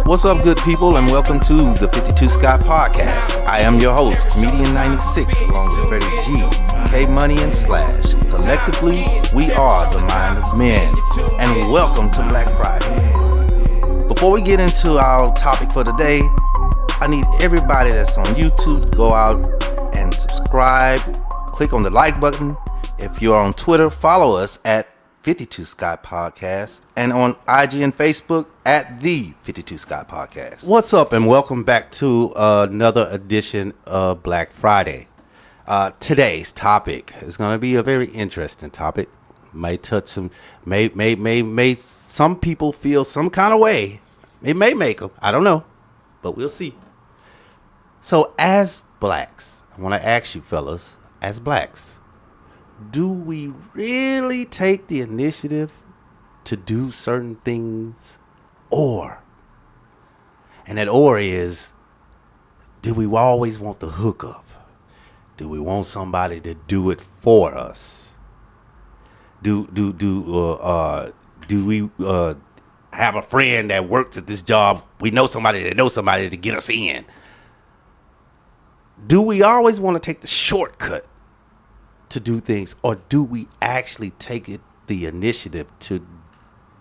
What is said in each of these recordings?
What's up, good people, and welcome to the 52 Scott Podcast. I am your host, Comedian 96, along with Freddie G, K Money, and Slash. Collectively, we are the Mind of Men, and welcome to Black Friday. Before we get into our topic for today, I need everybody that's on YouTube to go out and subscribe. Click on the like button. If you're on Twitter, follow us at 52 Scott Podcast, and on IG and Facebook at the 52 Scott Podcast. What's up, and welcome back to another edition of Black Friday. Today's topic is going to be a very interesting topic. May touch some, may some people feel some kind of way. It may make them. I don't know, but we'll see. So, as blacks, I want to ask you, fellas, as blacks, do we really take the initiative to do certain things? And that is, do we always want the hookup? Do we want somebody to do it for us? Do we have a friend that works at this job? We know somebody that knows somebody to get us in. Do we always want to take the shortcut to do things, or do we actually take the initiative to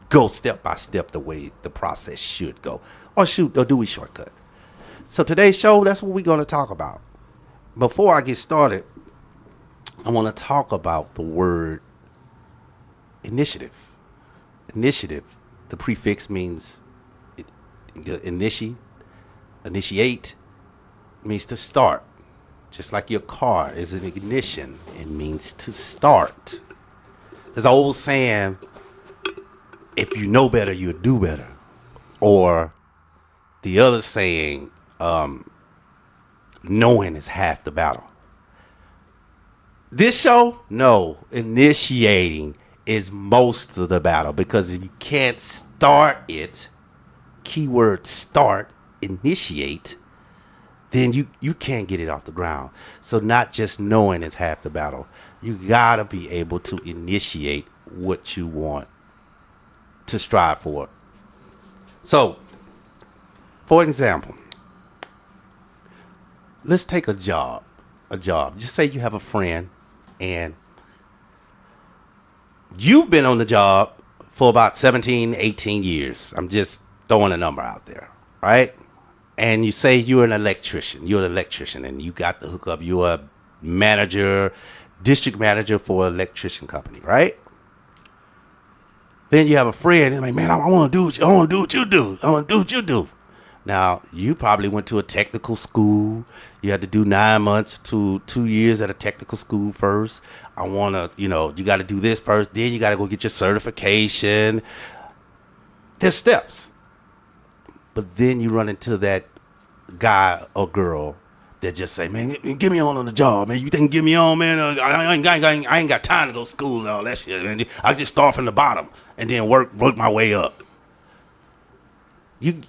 go step by step the way the process should go, or do we shortcut? So today's show, that's what we're going to talk about. Before I get started, I want to talk about the word initiative. Initiative, the prefix means initiate, means to start. Just like your car is an ignition, it means to start. There's an old saying, if you know better, you'll do better. Or the other saying, knowing is half the battle. This show, no, initiating is most of the battle, because if you can't start it, keyword start, initiate, then you can't get it off the ground. So not just knowing is half the battle. You gotta be able to initiate what you want to strive for. So, for example, let's take a job. Just say you have a friend and you've been on the job for about 17, 18 years. I'm just throwing a number out there, right? And you say you're an electrician, and you got the hookup. You're a manager, district manager for an electrician company, right? Then you have a friend, and like, man, I want to do what you do. Now, you probably went to a technical school. You had to do 9 months to 2 years at a technical school first. You got to do this first. Then you got to go get your certification. There's steps. But then you run into that guy or girl that just say, man, get me on the job, man. You think get me on, man? I ain't got time to go to school and all that shit, man. I just start from the bottom and then work my way up. You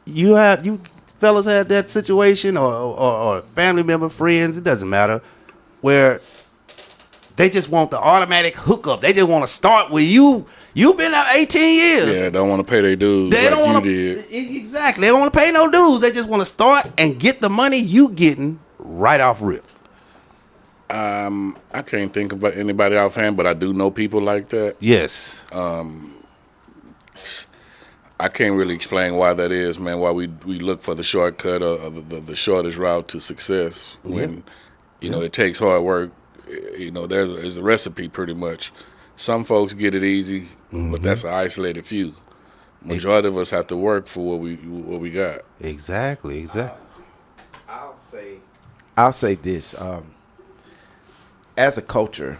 fellas had that situation, or family member, friends, it doesn't matter, where they just want the automatic hookup. They just want to start with you. You've been out 18 years. Yeah, don't want to pay their dues like you did. Exactly. They don't want to pay no dues. They just want to start and get the money you getting right off rip. I can't think about anybody offhand, but I do know people like that. Yes. I can't really explain why that is, man, why we look for the shortcut or the shortest route to success when, it takes hard work. There's a recipe pretty much. Some folks get it easy, but that's an isolated few. Majority of us have to work for what we got. Exactly. I'll say this. As a culture,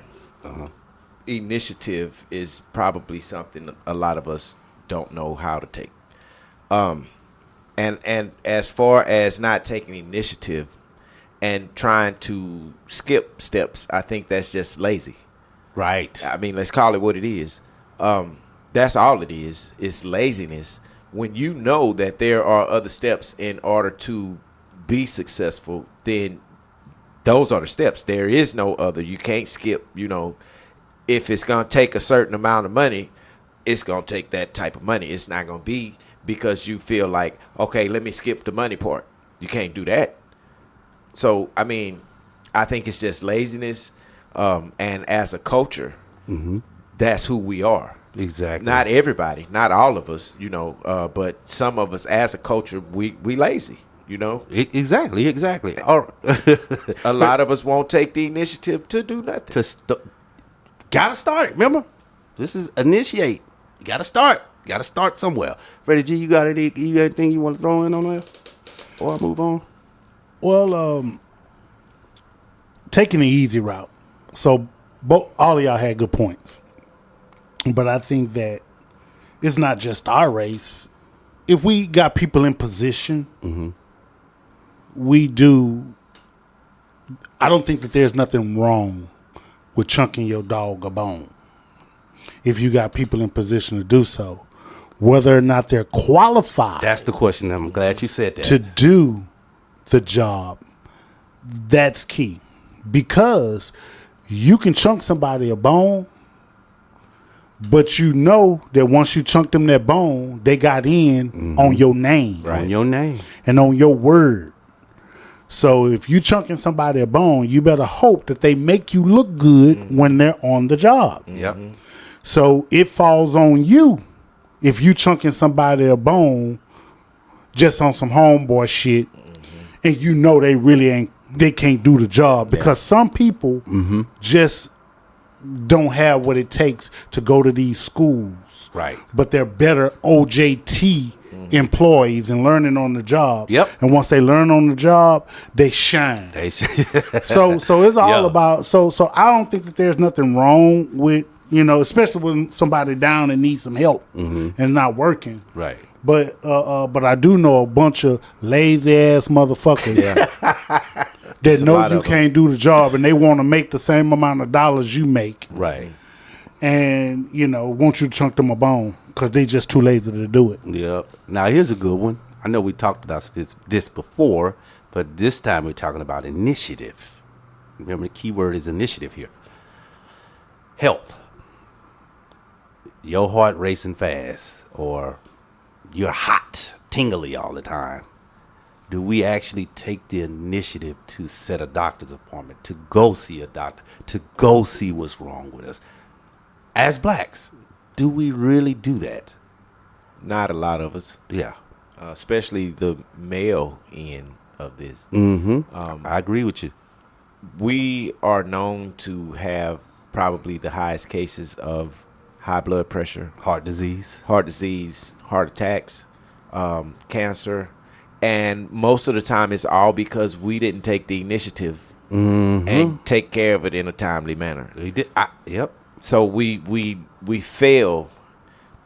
initiative is probably something a lot of us don't know how to take. And as far as not taking initiative and trying to skip steps, I think that's just lazy. Right. I mean, let's call it what it is. That's all it is. It's laziness. When you know that there are other steps in order to be successful, then those are the steps. There is no other. You can't skip, if it's going to take a certain amount of money, it's going to take that type of money. It's not going to be because you feel like, okay, let me skip the money part. You can't do that. So, I mean, I think it's just laziness. And as a culture, that's who we are. Exactly. Not everybody, not all of us, but some of us as a culture, we lazy, Exactly. A lot of us won't take the initiative to do nothing. Gotta start it, remember? This is initiate. You gotta start. Gotta start somewhere. Freddie G, you got anything you want to throw in on there? Or I move on? Well, taking the easy route. So all of y'all had good points. But I think that it's not just our race. If we got people in position, I don't think that there's nothing wrong with chunking your dog a bone. If you got people in position to do so, whether or not they're qualified. That's the question. I'm glad you said that. To do the job, that's key. Because you can chunk somebody a bone, but you know that once you chunk them that bone, they got in on your name. Right. On your name. And on your word. So if you chunking somebody a bone, you better hope that they make you look good when they're on the job. Yep. So it falls on you if you chunking somebody a bone just on some homeboy shit and you know they can't do the job because some people just don't have what it takes to go to these schools. Right. But they're better OJT employees and learning on the job. Yep. And once they learn on the job, they shine. So it's all about so I don't think that there's nothing wrong with, especially when somebody down and needs some help and not working. Right. But I do know a bunch of lazy ass motherfuckers that know you can't do the job and they want to make the same amount of dollars you make. Right. And, want you to chunk them a bone because they just too lazy to do it. Yep. Now, here's a good one. I know we talked about this before, but this time we're talking about initiative. Remember, the key word is initiative here. Health. Your heart racing fast, or you're hot, tingly all the time. Do we actually take the initiative to set a doctor's appointment, to go see a doctor, to go see what's wrong with us? As blacks, do we really do that? Not a lot of us. Yeah. Especially the male end of this. I agree with you. We are known to have probably the highest cases of high blood pressure, Heart disease, heart attacks, cancer. And most of the time it's all because we didn't take the initiative and take care of it in a timely manner. We did. Yep. So we fail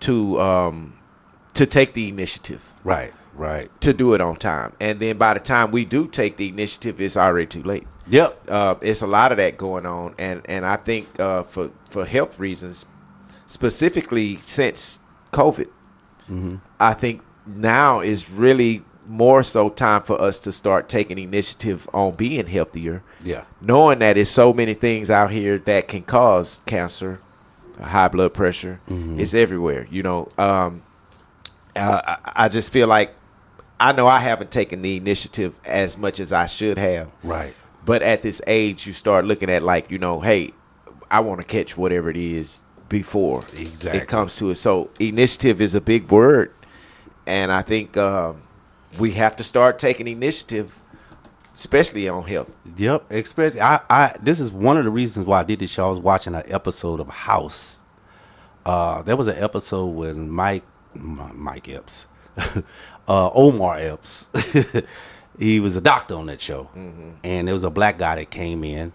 to take the initiative. Right. To do it on time. And then by the time we do take the initiative, it's already too late. Yep. It's a lot of that going on. And I think for health reasons, specifically since COVID, I think now is really more so time for us to start taking initiative on being healthier. Yeah. Knowing that there's so many things out here that can cause cancer, high blood pressure. It's everywhere, I just feel like I know I haven't taken the initiative as much as I should have. Right. But at this age, you start looking at hey, I want to catch whatever it is before it comes to it. So initiative is a big word. And I think we have to start taking initiative, especially on health. Yep. Especially, this is one of the reasons why I did this show. I was watching an episode of House. There was an episode when Mike Epps, Omar Epps, he was a doctor on that show. And there was a black guy that came in,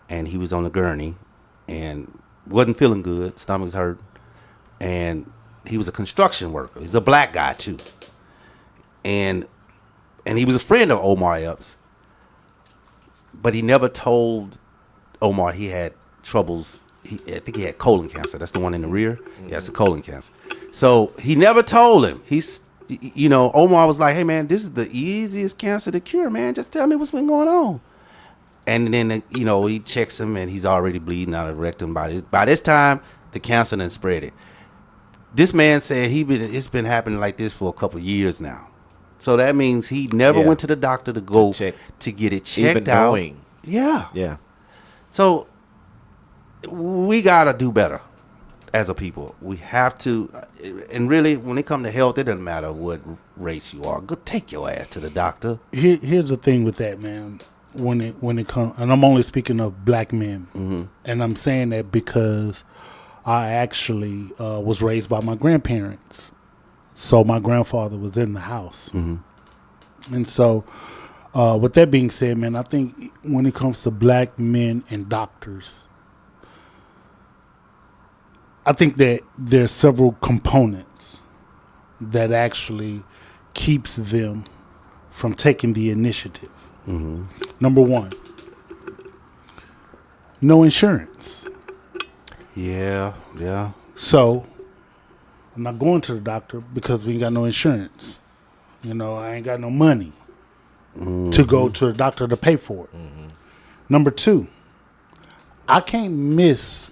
and he was on a gurney, and wasn't feeling good, stomach's hurt, and he was a construction worker. He's a black guy too. And he was a friend of Omar Epps. But he never told Omar he had troubles. I think he had colon cancer. That's the one in the rear. Yeah, it's a colon cancer. So he never told him. Omar was like, hey man, this is the easiest cancer to cure, man. Just tell me what's been going on. And then, he checks him and he's already bleeding out of the rectum. By this time, the cancer done spread it. This man said it's been happening like this for a couple of years now. So that means he never went to the doctor to go to get it checked even out. knowing. Yeah. Yeah. So we gotta do better as a people. We have to, and really, when it comes to health, it doesn't matter what race you are. Go take your ass to the doctor. Here's the thing with that, man. When it comes, and I'm only speaking of black men, and I'm saying that because I actually was raised by my grandparents. So my grandfather was in the house. And so with that being said, man, I think when it comes to black men and doctors, I think that there's several components that actually keeps them from taking the initiative. Number one, no insurance. Yeah. So I'm not going to the doctor because we ain't got no insurance. You know, I ain't got no money to go to the doctor to pay for it. Number two, I can't miss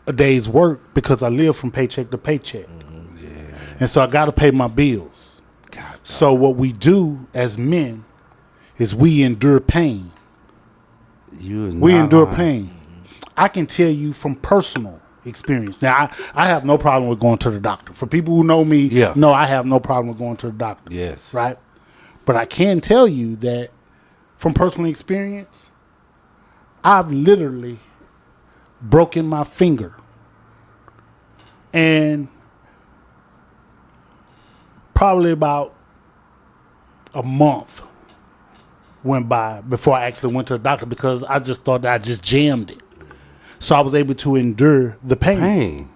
a day's work because I live from paycheck to paycheck. And so I got to pay my bills. So what we do as men is we endure pain. We endure pain. I can tell you from personal experience. Now, I have no problem with going to the doctor. For people who know me, no, I have no problem with going to the doctor. Yes. Right? But I can tell you that from personal experience, I've literally broken my finger. And probably about a month went by before I actually went to the doctor because I just thought that I just jammed it. So I was able to endure the pain.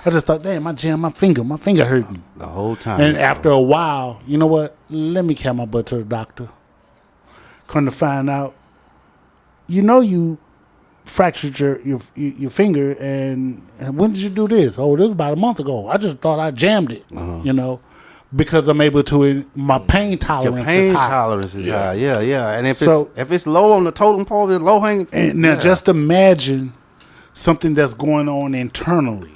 I just thought, damn, I jammed my finger. My finger hurting. The whole time. And after a while, you know what? Let me carry my butt to the doctor. Come to find out, you know you fractured your finger, and when did you do this? Oh, this was about a month ago. I just thought I jammed it, you know, because I'm able to, my pain tolerance Your pain is high. tolerance is high. Yeah. And if it's low on the totem pole, it's low hanging. And now just imagine something that's going on internally.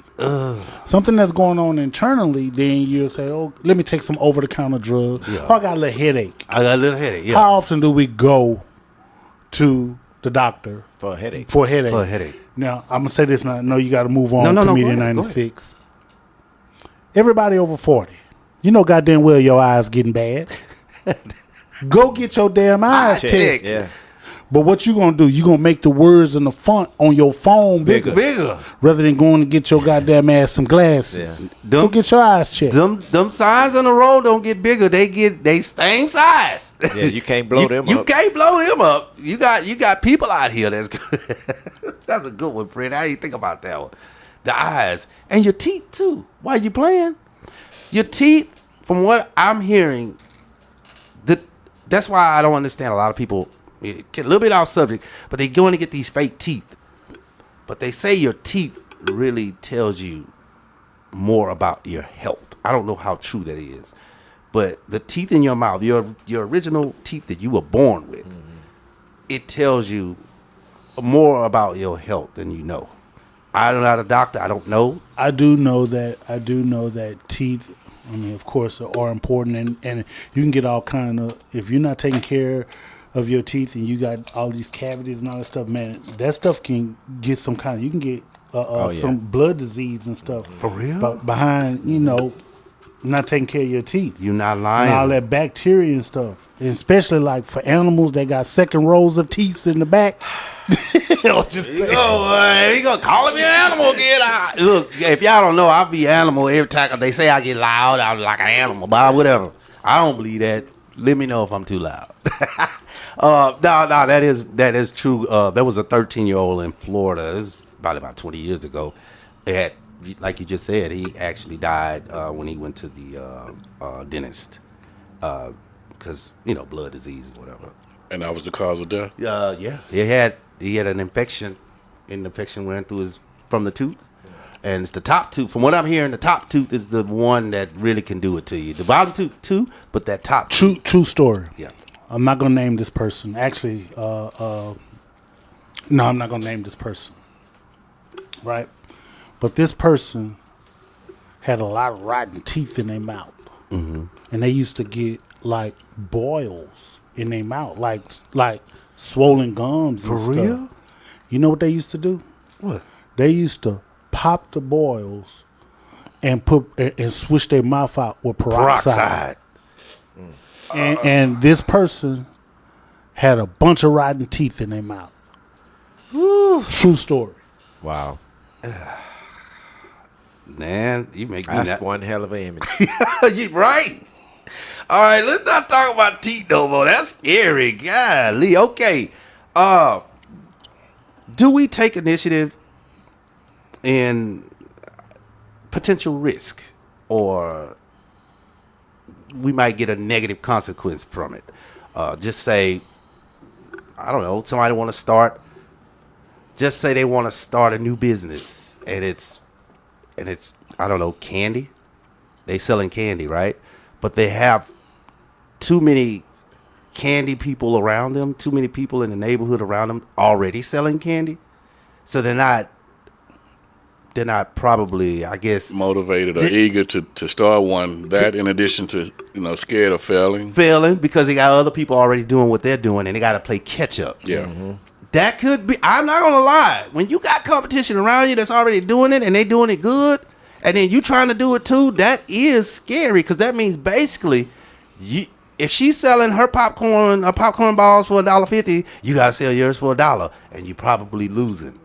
Something that's going on internally, then you'll say, oh, let me take some over-the-counter drug. Oh, I got a little headache. How often do we go to the doctor For a headache. Now, I'm going to say this now. I know you got to move on, Comedian 96. Everybody over 40, you know goddamn well your eyes getting bad. Go get your damn eyes tested. Yeah. But what you going to do, you going to make the words in the font on your phone bigger. Rather than going to get your goddamn ass some glasses. Yeah. Go get your eyes checked. Them signs on the road don't get bigger. They same size. Yeah, you can't blow them up. You can't blow them up. You got people out here that's good. That's a good one, Fred. How do you think about that one? The eyes. And your teeth, too. Why you playing? Your teeth, from what I'm hearing, that's why I don't understand a lot of people. A little bit off subject, but they going to get these fake teeth. But they say your teeth really tells you more about your health. I don't know how true that is. But the teeth in your mouth, your original teeth that you were born with, it tells you more about your health than you know. I'm not a doctor. I don't know. I do know that teeth, I mean, of course, are important. And you can get all kind of, if you're not taking care of your teeth and you got all these cavities and all that stuff, man, that stuff can get some kind of, you can get some blood disease and stuff. For real? But behind, you know, not taking care of your teeth. You're not lying. And all that bacteria and stuff. And especially like for animals that got second rows of teeth in the back. You gonna call me an animal again? Look, if y'all don't know, I be animal every time they say I get loud. I'm like an animal, but whatever. I don't believe that. Let me know if I'm too loud. No, that is true. There was a 13-year-old in Florida. This is probably about 20 years ago. Like you just said, he actually died when he went to the dentist because blood diseases, whatever. And that was the cause of death. Yeah. He had an infection. An infection ran through from the tooth. And it's the top tooth. From what I'm hearing, the top tooth is the one that really can do it to you. The bottom tooth too, but that top tooth. True story. Yeah. I'm not going to name this person. Actually, no, I'm not going to name this person. Right? But this person had a lot of rotten teeth in their mouth. And they used to get like boils in their mouth, like swollen gums and For stuff. real? You know what they used to do? What? They used to pop the boils and swish their mouth out with peroxide. And this person had a bunch of rotten teeth in their mouth. True story. Wow. Man, you make me That's one hell of an image. right. All right, let's not talk about teeth no more. That's scary. Golly. Okay. Do we take initiative in potential risk, or we might get a negative consequence from it? Just say, I don't know, somebody want to start. Just say they want to start a new business, and it's I don't know, candy. They selling candy, right? But they have too many candy people around them, too many people in the neighborhood around them already selling candy. So they're not probably, I guess, motivated or eager to start one. That in addition to, scared of failing because they got other people already doing what they're doing, and they got to play catch up. Yeah. That could be. I'm not gonna lie. When you got competition around you that's already doing it and they doing it good, and then you trying to do it too, that is scary, because that means basically, if she's selling her popcorn balls for $1.50, you gotta sell yours for $1, and you probably losing.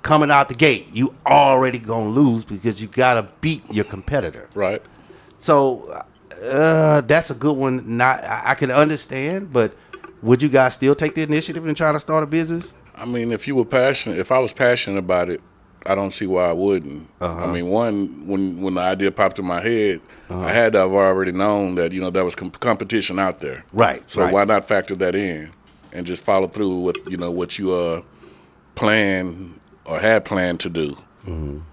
Coming out the gate, you already gonna lose because you gotta beat your competitor. Right. So that's a good one. I can understand, but would you guys still take the initiative and try to start a business? I mean, if I was passionate about it, I don't see why I wouldn't. I mean, when the idea popped in my head, I had to have already known that, there was competition out there. Right. So why not factor that in and just follow through with, what you plan or had planned to do, in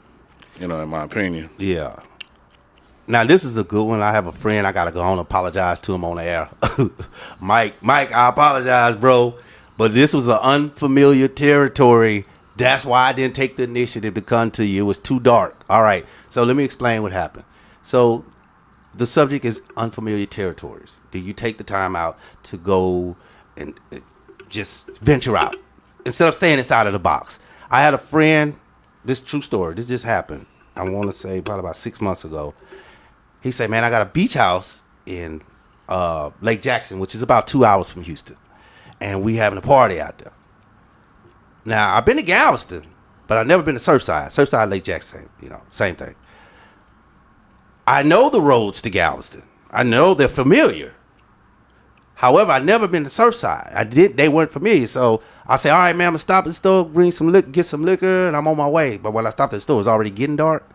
my opinion. Yeah. Now, this is a good one. I have a friend. I got to go on and apologize to him on the air. Mike, I apologize, bro. But this was an unfamiliar territory. That's why I didn't take the initiative to come to you. It was too dark. All right. So let me explain what happened. So the subject is unfamiliar territories. Do you take the time out to go and just venture out instead of staying inside of the box? I had a friend. This is a true story. This just happened. I want to say probably about 6 months ago. He said, man, I got a beach house in Lake Jackson, which is about 2 hours from Houston. And we having a party out there. Now, I've been to Galveston, but I've never been to Surfside. Surfside, Lake Jackson, same thing. I know the roads to Galveston. I know they're familiar. However, I've never been to Surfside. They weren't familiar. So I say, all right, man, I'm going to stop at the store, get some liquor, and I'm on my way. But when I stopped at the store, it was already getting dark.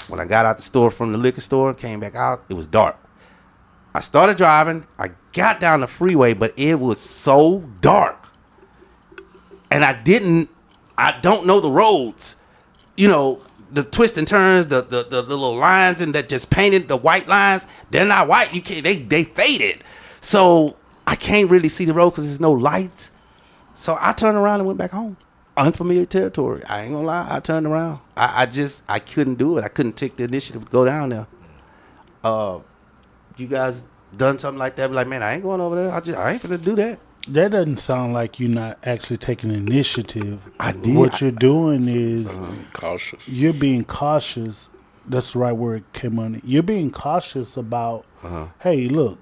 When I got out the store from the liquor store, came back out, it was dark. I started driving. I got down the freeway, but it was so dark. And I don't know the roads. The twists and turns, the little lines and that just painted, the white lines, they're not white. You can't, they faded. So I can't really see the road because there's no lights. So I turned around and went back home. Unfamiliar territory. I ain't gonna lie. I turned around. I couldn't do it. I couldn't take the initiative to go down there. You guys done something like that? Be like, man, I ain't going over there. I ain't gonna do that. That doesn't sound like you're not actually taking initiative. I did. What you're doing is cautious. You're being cautious. That's the right word, K-Money. You're being cautious about, hey, look,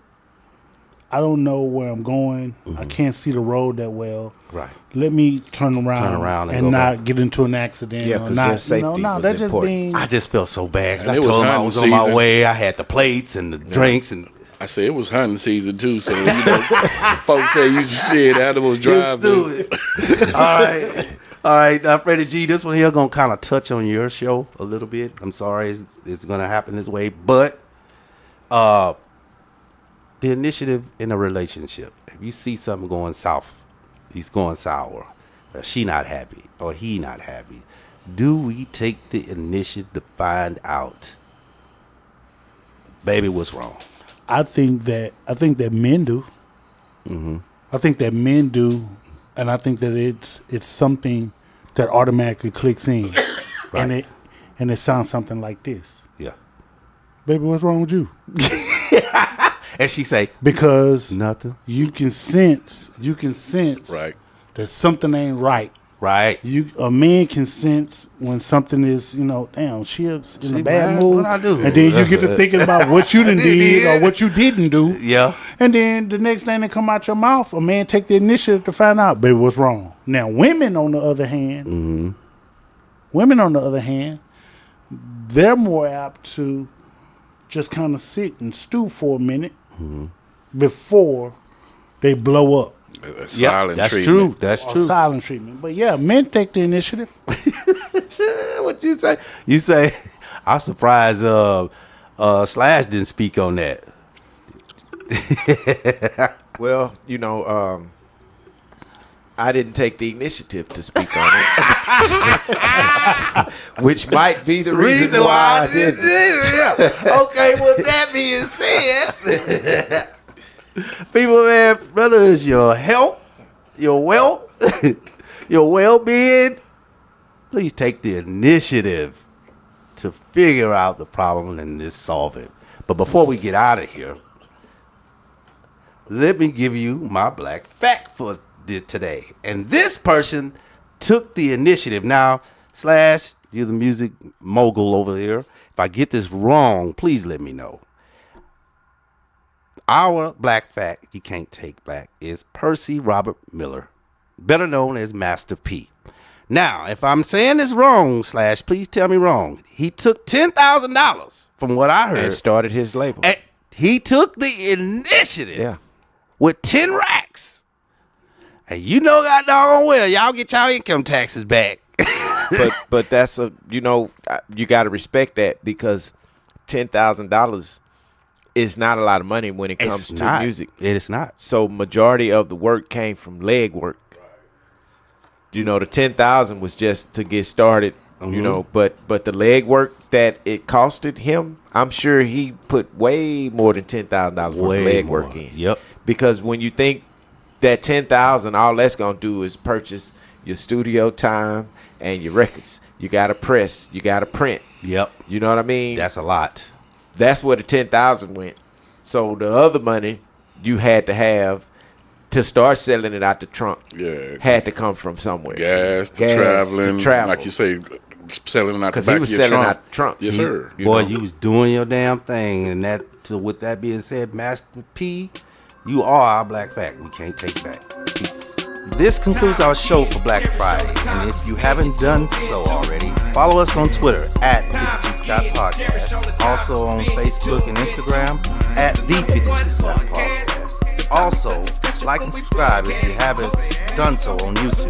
I don't know where I'm going. I can't see the road that well. Right. Let me turn around and not get into an accident. Yeah, because your safety was important. I just felt so bad because I And it told was him I was on hunting my season. way. I had the plates and the drinks and. I said it was hunting season too, so folks say you should see it. Animals drive. Let's do it. All right. Now, Freddie G, this one here gonna kind of touch on your show a little bit. I'm sorry it's gonna happen this way, but the initiative in a relationship. If you see something going south, he's going sour, or she not happy, or he not happy, do we take the initiative to find out, baby, what's wrong? I think that men do. I think that men do, and I think that it's something that automatically clicks in, and and it sounds something like this. Yeah. Baby, what's wrong with you? And she say, Because nothing. you can sense Right. that something ain't right. Right. A man can sense when something is, damn, she's in a bad mad? mood. What I do? And then you get to thinking about what you done did or what you didn't do. Yeah. And then the next thing that come out your mouth, a man take the initiative to find out, baby, what's wrong. Now, women on the other hand, they're more apt to just kind of sit and stew for a minute before they blow up. Silent that's treatment. true. That's Or true. silent treatment. But yeah, men take the initiative. What you say? You say, I'm surprised Slash didn't speak on that. Well, I didn't take the initiative to speak on it, which might be the reason why I didn't. Yeah. Okay, with that being said, people, man, whether it's your health, your wealth, your well-being, please take the initiative to figure out the problem and just solve it. But before we get out of here, let me give you my black fact for today. And this person took the initiative. Now, Slash, you're the music mogul over here. If I get this wrong, please let me know. Our black fact you can't take back is Percy Robert Miller, better known as Master P. Now, if I'm saying this wrong, Slash, please tell me wrong. He took $10,000 from what I heard. And started his label. And he took the initiative with 10 racks. And God doggone well, y'all get y'all income taxes back. but that's you got to respect that, because $10,000 is not a lot of money when it comes to music. It is not. So majority of the work came from leg work. The 10,000 was just to get started. But the leg work that it costed him, I'm sure he put way more than $10,000 for leg work in. Yep. Because when you think that $10,000, all that's gonna do is purchase your studio time and your records. You gotta press, you gotta print. Yep. You know what I mean? That's a lot. That's where the $10,000 went. So the other money you had to have to start selling it out the trunk had to come from somewhere. Gas, traveling, like you say, selling it out the back of your trunk. Because he was selling out the trunk. Yes, sir. You was doing your damn thing. And with that being said, Master P, you are our black fact. We can't take back. Peace. This concludes our show for Black Friday. And if you haven't done so already, follow us on Twitter at 52Scott Podcast. Also on Facebook and Instagram at the 52Scott Podcast. Also, like and subscribe if you haven't done so on YouTube.